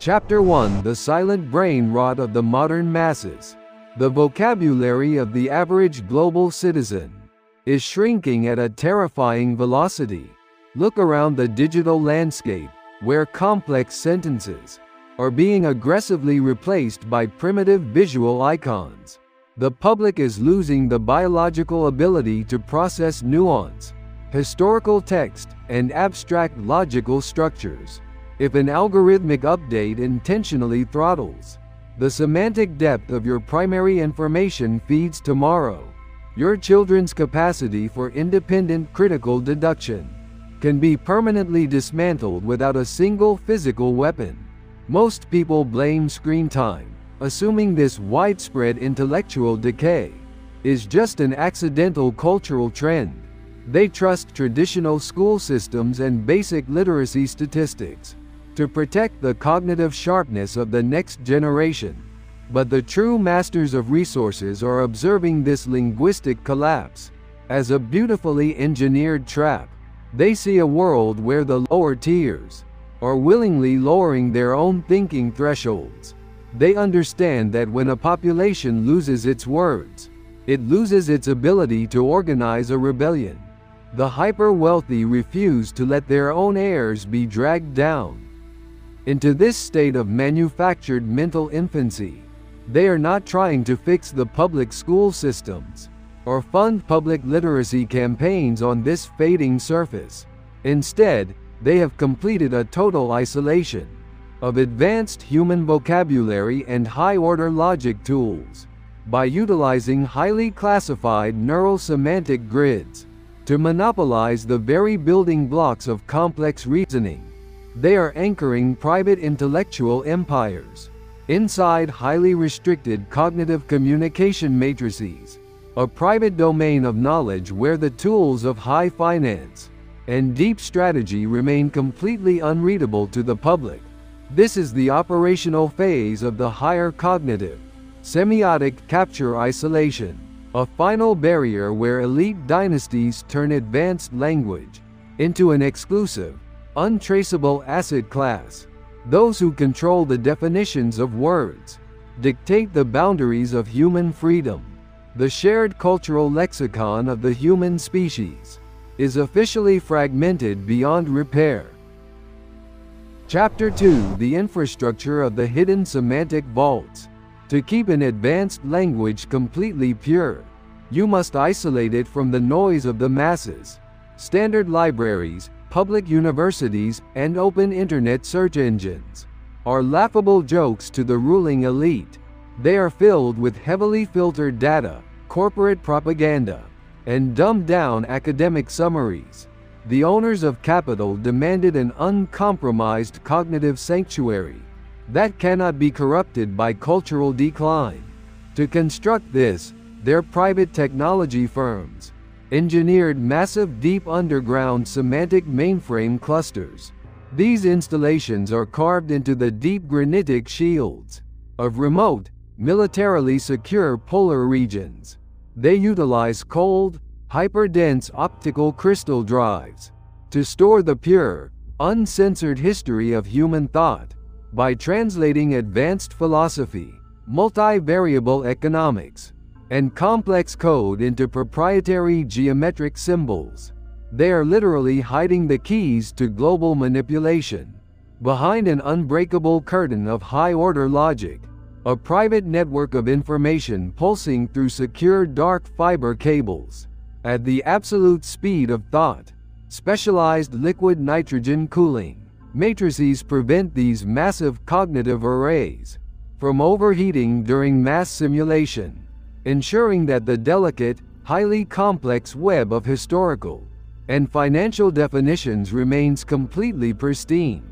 Chapter 1: The Silent Brain Rot of the Modern Masses. The vocabulary of the average global citizen is shrinking at a terrifying velocity. Look around the digital landscape, where complex sentences are being aggressively replaced by primitive visual icons. The public is losing the biological ability to process nuance, historical text, and abstract logical structures. If an algorithmic update intentionally throttles the semantic depth of your primary information feeds tomorrow, your children's capacity for independent critical deduction can be permanently dismantled without a single physical weapon. Most people blame screen time, assuming this widespread intellectual decay is just an accidental cultural trend. They trust traditional school systems and basic literacy statistics to protect the cognitive sharpness of the next generation. But the true masters of resources are observing this linguistic collapse as a beautifully engineered trap. They see a world where the lower tiers are willingly lowering their own thinking thresholds. They understand that when a population loses its words, it loses its ability to organize a rebellion. The hyper-wealthy refuse to let their own heirs be dragged down into this state of manufactured mental infancy. They are not trying to fix the public school systems or fund public literacy campaigns on this fading surface. Instead, they have completed a total isolation of advanced human vocabulary and high-order logic tools by utilizing highly classified neural semantic grids to monopolize the very building blocks of complex reasoning. They are anchoring private intellectual empires inside highly restricted cognitive communication matrices, a private domain of knowledge where the tools of high finance and deep strategy remain completely unreadable to the public. This is the operational phase of the higher cognitive semiotic capture isolation, a final barrier where elite dynasties turn advanced language into an exclusive, untraceable asset class. Those who control the definitions of words dictate the boundaries of human freedom. The shared cultural lexicon of the human species is officially fragmented beyond repair. Chapter 2: The Infrastructure of the Hidden Semantic Vaults. To keep an advanced language completely pure, you must isolate it from the noise of the masses. Standard libraries, public universities, and open internet search engines are laughable jokes to the ruling elite. They are filled with heavily filtered data, corporate propaganda, and dumbed-down academic summaries. The owners of capital demanded an uncompromised cognitive sanctuary that cannot be corrupted by cultural decline. To construct this, their private technology firms engineered massive deep underground semantic mainframe clusters. These installations are carved into the deep granitic shields of remote, militarily secure polar regions. They utilize cold, hyperdense optical crystal drives to store the pure, uncensored history of human thought. By translating advanced philosophy, multivariable economics, and complex code into proprietary geometric symbols, they are literally hiding the keys to global manipulation. Behind an unbreakable curtain of high-order logic, a private network of information pulsing through secure dark fiber cables at the absolute speed of thought. Specialized liquid nitrogen cooling matrices prevent these massive cognitive arrays from overheating during mass simulation, ensuring that the delicate, highly complex web of historical and financial definitions remains completely pristine.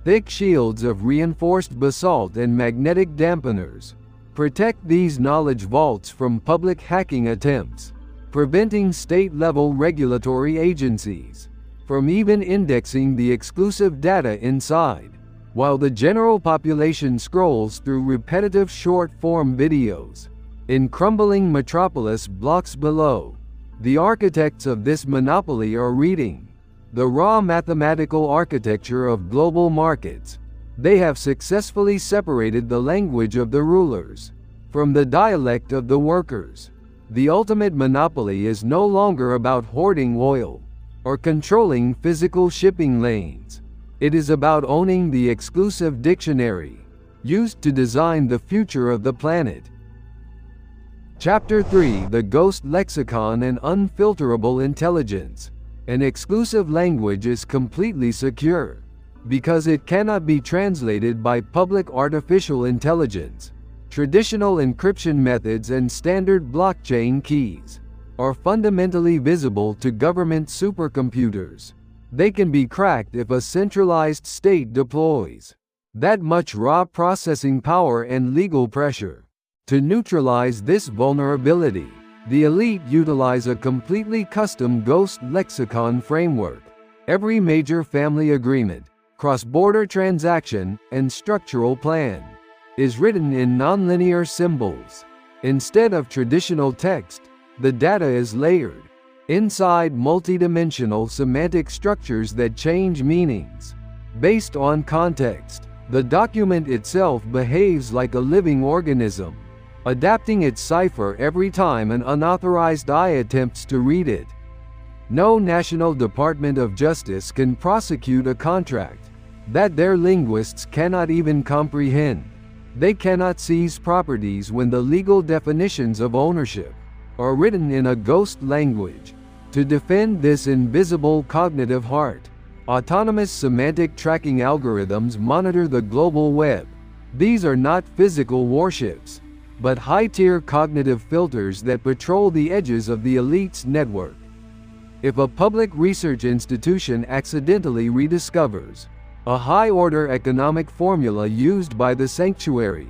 Thick shields of reinforced basalt and magnetic dampeners protect these knowledge vaults from public hacking attempts, preventing state-level regulatory agencies from even indexing the exclusive data inside. While the general population scrolls through repetitive short-form videos in crumbling metropolis blocks below, the architects of this monopoly are reading the raw mathematical architecture of global markets. They have successfully separated the language of the rulers from the dialect of the workers. The ultimate monopoly is no longer about hoarding oil or controlling physical shipping lanes. It is about owning the exclusive dictionary used to design the future of the planet. Chapter 3: The Ghost Lexicon and Un-Filterable Intelligence. An exclusive language is completely secure because it cannot be translated by public artificial intelligence. Traditional encryption methods and standard blockchain keys are fundamentally visible to government supercomputers. They can be cracked if a centralized state deploys that much raw processing power and legal pressure. To neutralize this vulnerability, the elite utilize a completely custom ghost lexicon framework. Every major family agreement, cross-border transaction, and structural plan is written in nonlinear symbols. Instead of traditional text, the data is layered inside multidimensional semantic structures that change meanings based on context. The document itself behaves like a living organism, adapting its cipher every time an unauthorized eye attempts to read it. No national Department of Justice can prosecute a contract that their linguists cannot even comprehend. They cannot seize properties when the legal definitions of ownership are written in a ghost language. To defend this invisible cognitive heart, autonomous semantic tracking algorithms monitor the global web. These are not physical warships, but high-tier cognitive filters that patrol the edges of the elite's network. If a public research institution accidentally rediscovers a high-order economic formula used by the sanctuary,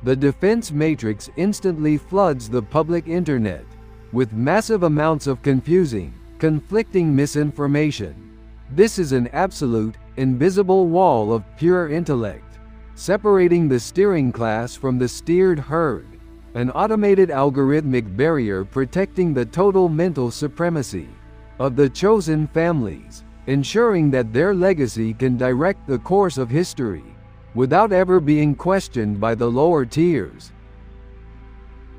the defense matrix instantly floods the public internet with massive amounts of confusing, conflicting misinformation. This is an absolute, invisible wall of pure intellect, separating the steering class from the steered herd, an automated algorithmic barrier protecting the total mental supremacy of the chosen families, ensuring that their legacy can direct the course of history without ever being questioned by the lower tiers.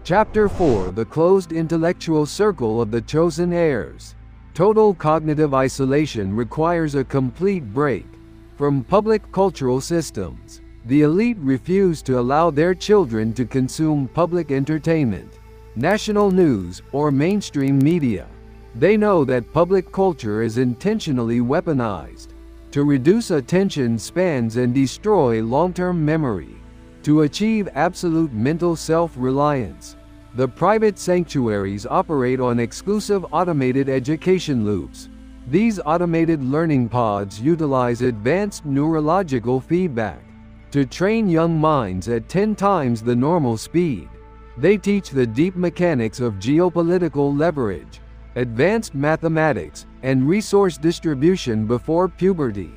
Chapter 4: The Closed Intellectual Circle of the Chosen Heirs. Total cognitive isolation requires a complete break from public cultural systems. The elite refuse to allow their children to consume public entertainment, national news, or mainstream media. They know that public culture is intentionally weaponized to reduce attention spans and destroy long-term memory. To achieve absolute mental self-reliance, the private sanctuaries operate on exclusive automated education loops. These automated learning pods utilize advanced neurological feedback to train young minds at 10 times the normal speed. They teach the deep mechanics of geopolitical leverage, advanced mathematics, and resource distribution before puberty.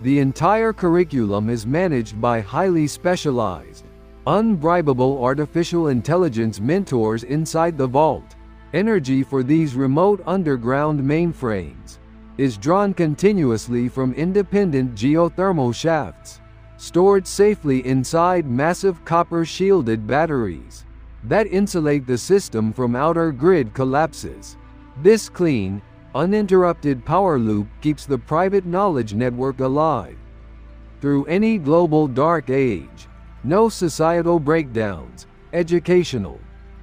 The entire curriculum is managed by highly specialized, unbribable artificial intelligence mentors inside the vault. Energy for these remote underground mainframes is drawn continuously from independent geothermal shafts, stored safely inside massive copper-shielded batteries that insulate the system from outer grid collapses. This clean, uninterrupted power loop keeps the private knowledge network alive through any global dark age. No societal breakdowns, educational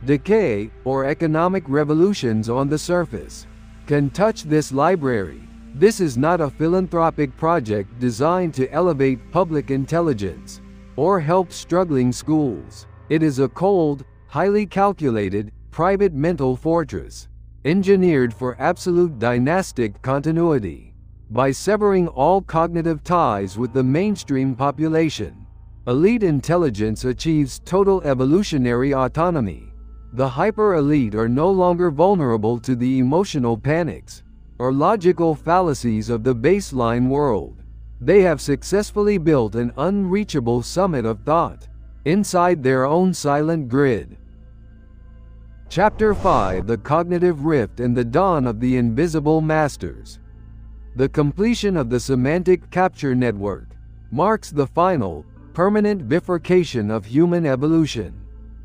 decay, or economic revolutions on the surface can touch this library. This is not a philanthropic project designed to elevate public intelligence or help struggling schools. It is a cold, highly calculated, private mental fortress, engineered for absolute dynastic continuity. By severing all cognitive ties with the mainstream population, elite intelligence achieves total evolutionary autonomy. The hyper-elite are no longer vulnerable to the emotional panics or logical fallacies of the baseline world. They have successfully built an unreachable summit of thought inside their own silent grid. Chapter 5: The Cognitive Rift and the Dawn of the Invisible Masters. The completion of the Semantic Capture Network marks the final, permanent bifurcation of human evolution.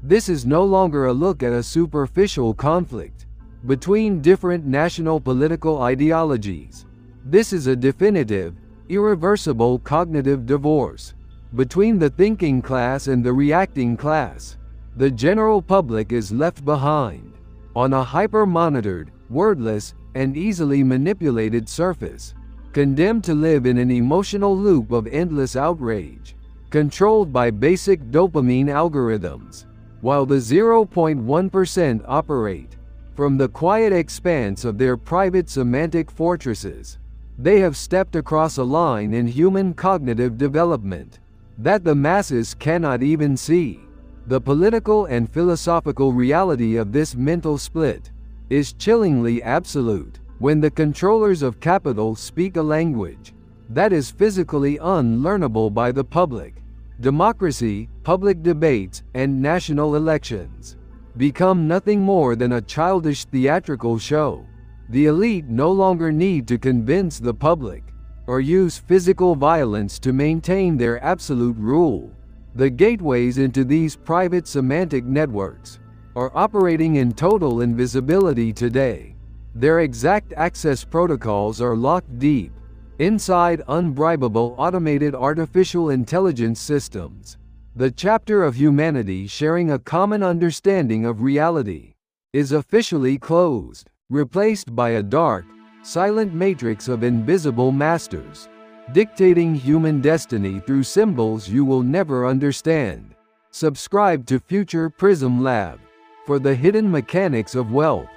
This is no longer a look at a superficial conflict between different national political ideologies. This is a definitive, irreversible cognitive divorce between the thinking class and the reacting class. The general public is left behind on a hyper-monitored, wordless, and easily manipulated surface, condemned to live in an emotional loop of endless outrage, controlled by basic dopamine algorithms, while the 0.1% operate from the quiet expanse of their private semantic fortresses. They have stepped across a line in human cognitive development that the masses cannot even see. The political and philosophical reality of this mental split is chillingly absolute when the controllers of capital speak a language that is physically unlearnable by the public. Democracy, public debates, and national elections become nothing more than a childish theatrical show. The elite no longer need to convince the public or use physical violence to maintain their absolute rule. The gateways into these private semantic networks are operating in total invisibility today. Their exact access protocols are locked deep inside unbribable automated artificial intelligence systems. The chapter of humanity sharing a common understanding of reality is officially closed, replaced by a dark, silent matrix of invisible masters, dictating human destiny through symbols you will never understand. Subscribe to future Prism Lab for the hidden mechanics of wealth.